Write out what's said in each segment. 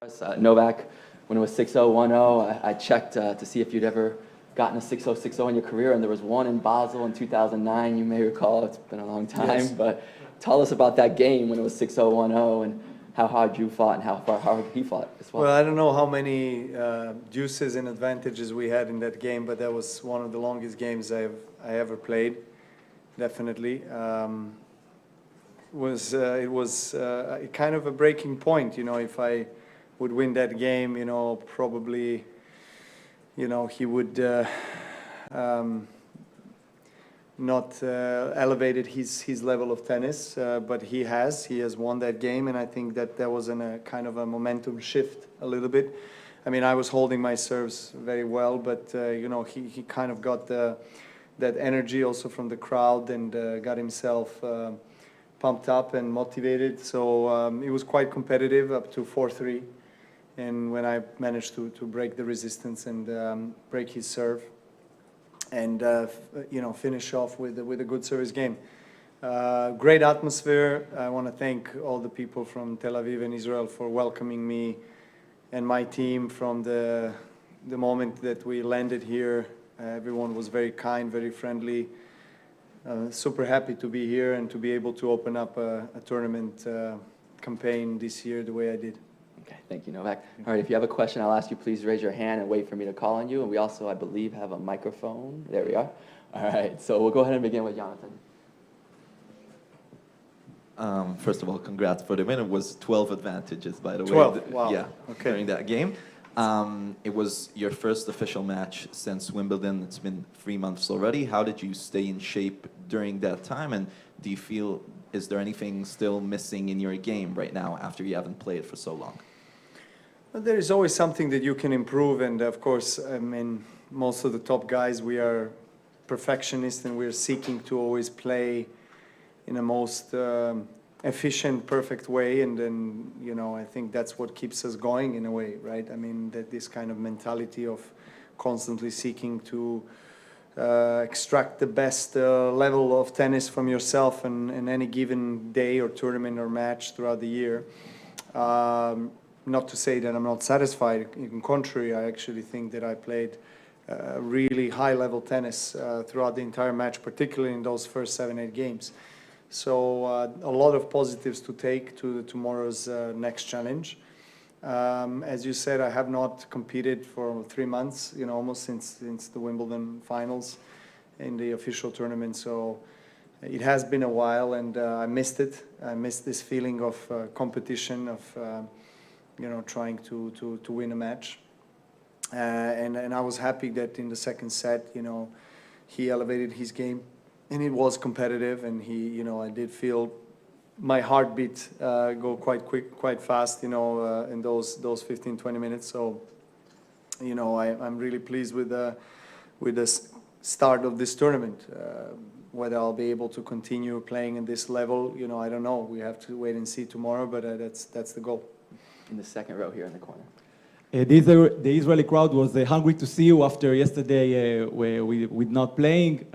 Novak, when it was 6-0, 1-0, I checked to see if you'd ever gotten a 6-0, 6-0 in your career, and there was one in Basel in 2009, you may recall. It's been a long time, Yes. but tell us about that game when it was 6-0, 1-0, and how hard you fought and how hard he fought as well. Well, I don't know how many deuces and advantages we had in that game, but that was one of the longest games I ever played, definitely. It was kind of a breaking point, if I would win that game, probably, he would not elevated his level of tennis, but he has won that game, and I think that was a kind of a momentum shift a little bit. I mean, I was holding my serves very well, but he kind of got that energy also from the crowd and got himself pumped up and motivated. So it was quite competitive up to 4-3, and when I managed to break the resistance and break his serve and finish off with a good service game. Great atmosphere. I want to thank all the people from Tel Aviv and Israel for welcoming me and my team from the moment that we landed here. Everyone was very kind, very friendly. Super happy to be here and to be able to open up a tournament campaign this year the way I did. Okay, thank you, Novak. All right, if you have a question, I'll ask you please raise your hand and wait for me to call on you. And we also, I believe, have a microphone. There we are. All right, so we'll go ahead and begin with Jonathan. First of all, congrats for the win. It was 12 advantages, by the way. 12, wow. Yeah, Okay. during that game. It was your first official match since Wimbledon. It's been 3 months already. How did you stay in shape during that time? And do you feel, is there anything still missing in your game right now after you haven't played for so long? Well, there is always something that you can improve, and of course, I mean, most of the top guys, we are perfectionists and we're seeking to always play in a most efficient, perfect way, and then, I think that's what keeps us going in a way, right? I mean, that this kind of mentality of constantly seeking to extract the best level of tennis from yourself in any given day or tournament or match throughout the year. Not to say that I'm not satisfied. In contrary, I actually think that I played really high-level tennis throughout the entire match, particularly in those first 7-8 games. So a lot of positives to take to tomorrow's next challenge. As you said, I have not competed for 3 months, almost since the Wimbledon finals in the official tournament. So it has been a while, and I missed it. I missed this feeling of competition, of trying to win a match. And I was happy that in the second set, he elevated his game, and it was competitive, and I did feel my heartbeat go quite quick, quite fast, in those 15-20 minutes. So, I'm really pleased with the start of this tournament. Whether I'll be able to continue playing in this level, I don't know. We have to wait and see tomorrow, but that's the goal. In the second row here in the corner. The Israeli crowd was hungry to see you after yesterday with not playing.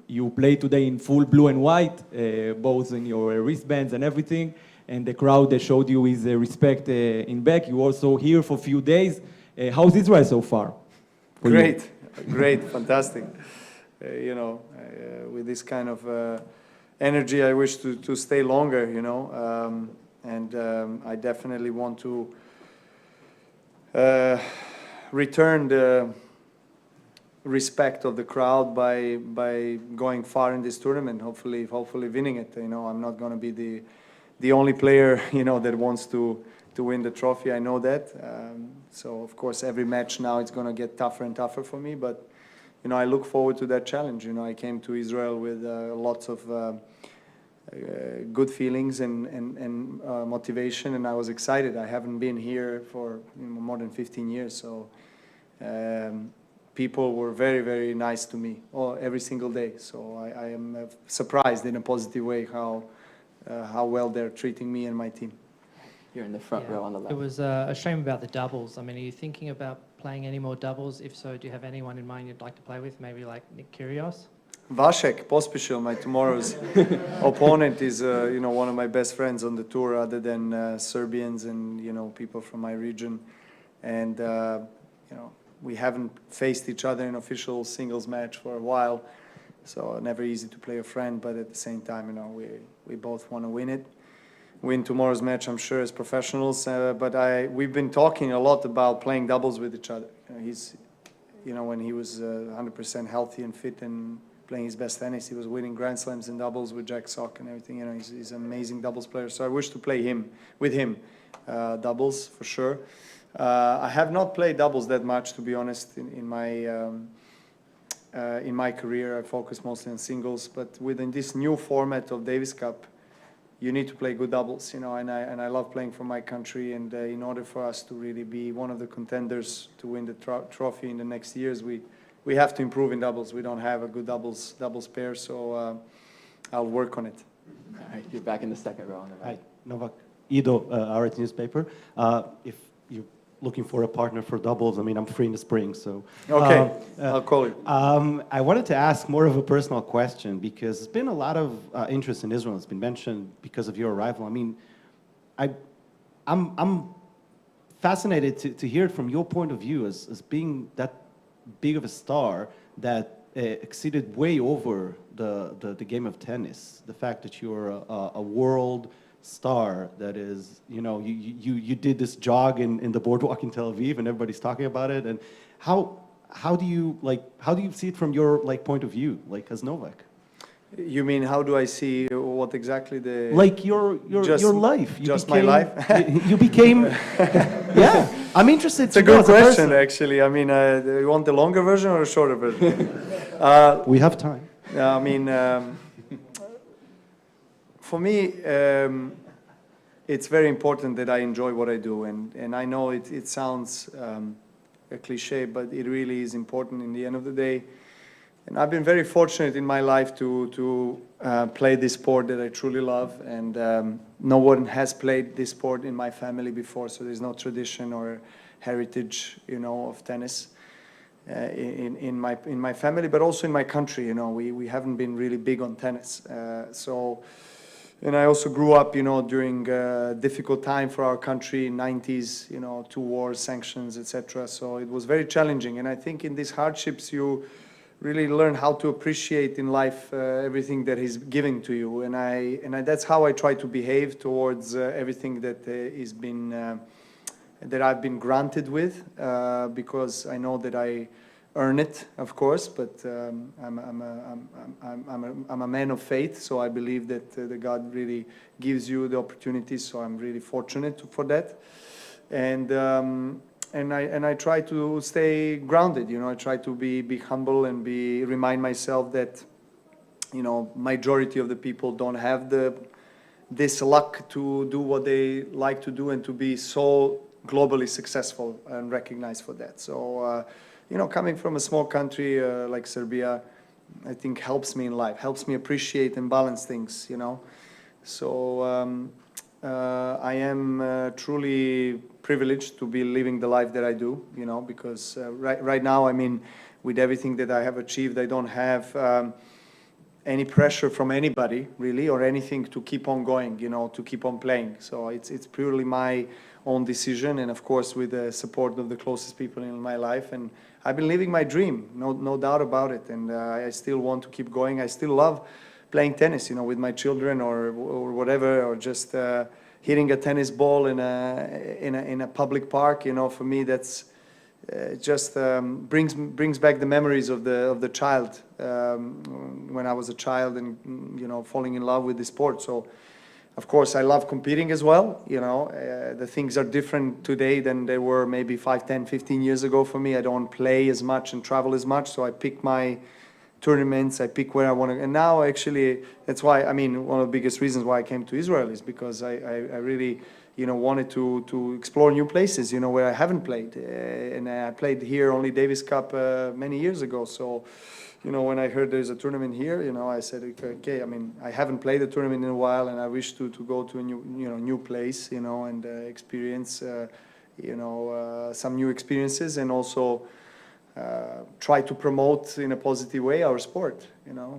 You played today in full blue and white, both in your wristbands and everything. And the crowd showed you his respect in back. You also here for a few days. How's Israel so far? Great, great, fantastic. With this kind of energy, I wish to stay longer, and I definitely want to return the respect of the crowd by going far in this tournament, hopefully winning it. I'm not going to be the only player, that wants to win the trophy. I know that. So of course every match now it's going to get tougher and tougher for me, but I look forward to that challenge. I came to Israel with lots of good feelings and motivation, and I was excited. I haven't been here for more than 15 years, so people were very, very nice to me every single day. So I am surprised in a positive way how well they're treating me and my team. You're in the front row on the left. It was a shame about the doubles. I mean, are you thinking about playing any more doubles? If so, do you have anyone in mind you'd like to play with, maybe like Nick Kyrgios? Vasek Pospišil, my tomorrow's opponent, is one of my best friends on the tour, other than Serbians and people from my region, and we haven't faced each other in official singles match for a while, so never easy to play a friend, but at the same time, we both want to win tomorrow's match, I'm sure, as professionals. But we've been talking a lot about playing doubles with each other. He's, when he was 100% healthy and fit and playing his best tennis, he was winning Grand Slams in doubles with Jack Sock and everything. He's an amazing doubles player. So I wish to play with him doubles for sure. I have not played doubles that much, to be honest, in my career. I focus mostly on singles, but within this new format of Davis Cup, you need to play good doubles, and I love playing for my country. And in order for us to really be one of the contenders to win the trophy in the next years, we have to improve in doubles. We don't have a good doubles pair, so I'll work on it. All right, you're back in the second row. Novak. Hi, Novak. Ido, Art newspaper. If you're looking for a partner for doubles, I'm free in the spring, so. Okay, I'll call you. I wanted to ask more of a personal question, because there's been a lot of interest in Israel. It's been mentioned because of your arrival. I'm fascinated to hear it from your point of view as being that big of a star that exceeded way over the game of tennis. The fact that you're a world star, that is, you did this jog in the boardwalk in Tel Aviv and everybody's talking about it. And how do you see it from your point of view, as Novak? You mean, how do I see what exactly the... your life. My life? You became... Yeah, I'm interested. It's a good question, actually. You want the longer version or a shorter version? We have time. For me, it's very important that I enjoy what I do, and I know it sounds a cliche, but it really is important in the end of the day. And I've been very fortunate in my life to play this sport that I truly love, and no one has played this sport in my family before, so there's no tradition or heritage, of tennis in my family, but also in my country. We haven't been really big on tennis, and I also grew up, during a difficult time for our country in 90s, 2 wars, sanctions, etc. So it was very challenging, and I think in these hardships you really learn how to appreciate in life everything that is given to you, and that's how I try to behave towards everything that that I've been granted with, because I know that I earn it, of course, but I'm a man of faith, so I believe that the God really gives you the opportunities. So I'm really fortunate for that, and I try to stay grounded. I try to be humble and remind myself that majority of the people don't have this luck to do what they like to do and to be so globally successful and recognized for that. So coming from a small country like Serbia, I think helps me in life, helps me appreciate and balance things. So I am truly privileged to be living the life that I do, because right now, with everything that I have achieved, I don't have any pressure from anybody really, or anything to keep on going, to keep on playing. So it's purely my own decision, and of course with the support of the closest people in my life. And I've been living my dream, no doubt about it, and I still want to keep going. I still love playing tennis, with my children or whatever, or just hitting a tennis ball in a public park. For me, that's just brings back the memories of the child, when I was a child, and falling in love with the sport. So of course I love competing as well. The things are different today than they were maybe 5, 10, 15 years ago for me. I don't play as much and travel as much, so I pick my tournaments, I pick where I want to. And now actually that's why, one of the biggest reasons why I came to Israel is because I really wanted to explore new places, where I haven't played. And I played here only Davis Cup many years ago. So, when I heard there's a tournament here, I said, okay, I haven't played a tournament in a while, and I wish to go to a new place, and experience, some new experiences, and also try to promote in a positive way our sport,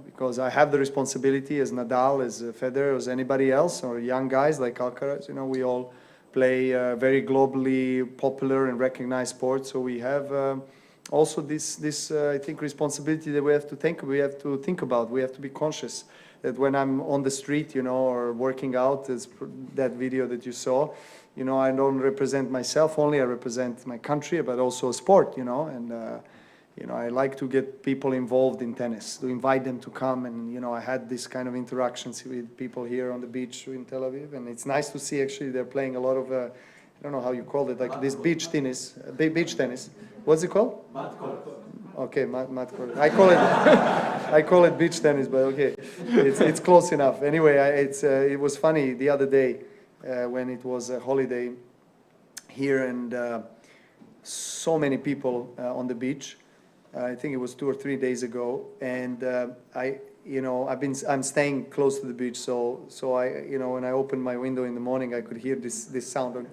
because I have the responsibility as Nadal, as Federer, as anybody else, or young guys like Alcaraz, we all play very globally popular and recognized sport, so we have also this I think responsibility that we have to think about. We have to be conscious that when I'm on the street, or working out, as that video that you saw, I don't represent myself only, I represent my country, but also sport, and I like to get people involved in tennis, to invite them to come, and I had this kind of interactions with people here on the beach in Tel Aviv, and it's nice to see actually they're playing a lot of, I don't know how you call it, like this beach tennis. What's it called? Mat court. Okay, mat court. I call it beach tennis, but okay, it's close enough. Anyway, it was funny the other day when it was a holiday here, and so many people on the beach. I think it was 2 or 3 days ago, and I'm staying close to the beach, so I, when I opened my window in the morning, I could hear this sound.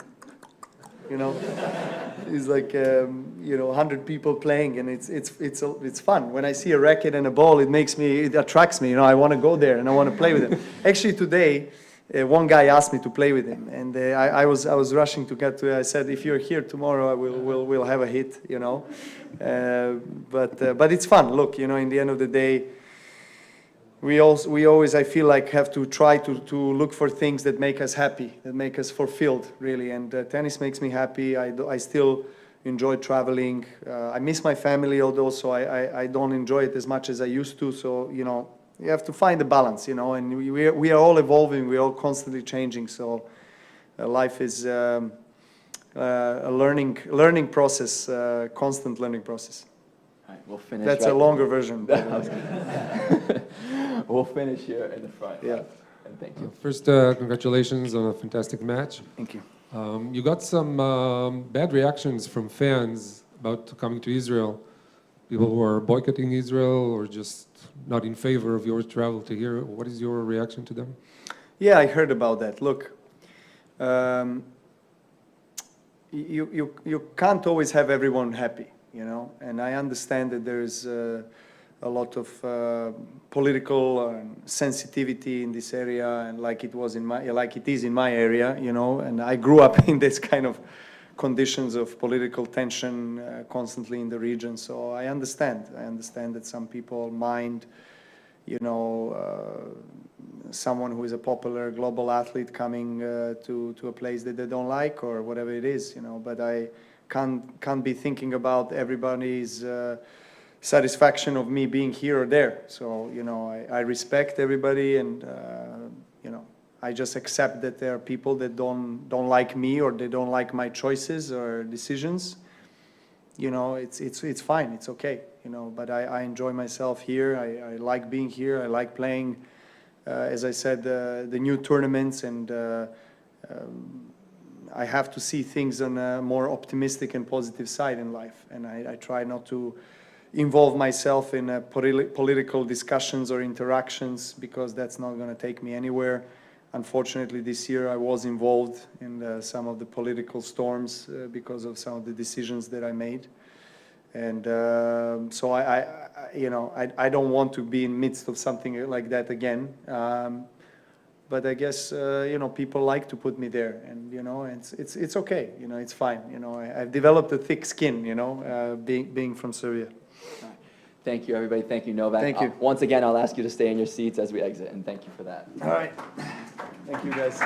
It's like 100 people playing, and it's fun. When I see a racket and a ball, it attracts me. I want to go there and I want to play with them. Actually, today, one guy asked me to play with him, and I was rushing to get to. I said, if you're here tomorrow, we'll have a hit. But it's fun. Look, in the end of the day, we always, I feel like, have to try to look for things that make us happy, that make us fulfilled, really. And tennis makes me happy. I still enjoy traveling. I miss my family, although, so I don't enjoy it as much as I used to. So, you have to find a balance, and we are all evolving. We're all constantly changing. So life is a learning process, constant learning process. All right, we'll finish. That's a longer version. We'll finish here in the front. Yeah. And thank you. First, congratulations on a fantastic match. Thank you. You got some bad reactions from fans about coming to Israel. People who are boycotting Israel or just not in favor of your travel to here. What is your reaction to them? Yeah, I heard about that. Look, you can't always have everyone happy, and I understand that there's a lot of political sensitivity in this area, and like it is in my area, and I grew up in this kind of conditions of political tension constantly in the region. So I understand that some people mind, someone who is a popular global athlete coming to a place that they don't like or whatever it is, but I can't be thinking about everybody's satisfaction of me being here or there. So, I respect everybody, and, I just accept that there are people that don't like me, or they don't like my choices or decisions. It's fine, it's okay, but I enjoy myself here. I like being here. I like playing, as I said, the new tournaments, and I have to see things on a more optimistic and positive side in life, and I try not to involve myself in political discussions or interactions, because that's not going to take me anywhere. Unfortunately, this year I was involved in some of the political storms because of some of the decisions that I made, and so I don't want to be in midst of something like that again. But I guess people like to put me there, and it's okay. It's fine. I've developed a thick skin. Being from Serbia. Thank you, everybody. Thank you, Novak. Thank you. Once again, I'll ask you to stay in your seats as we exit, and thank you for that. All right. Thank you, guys.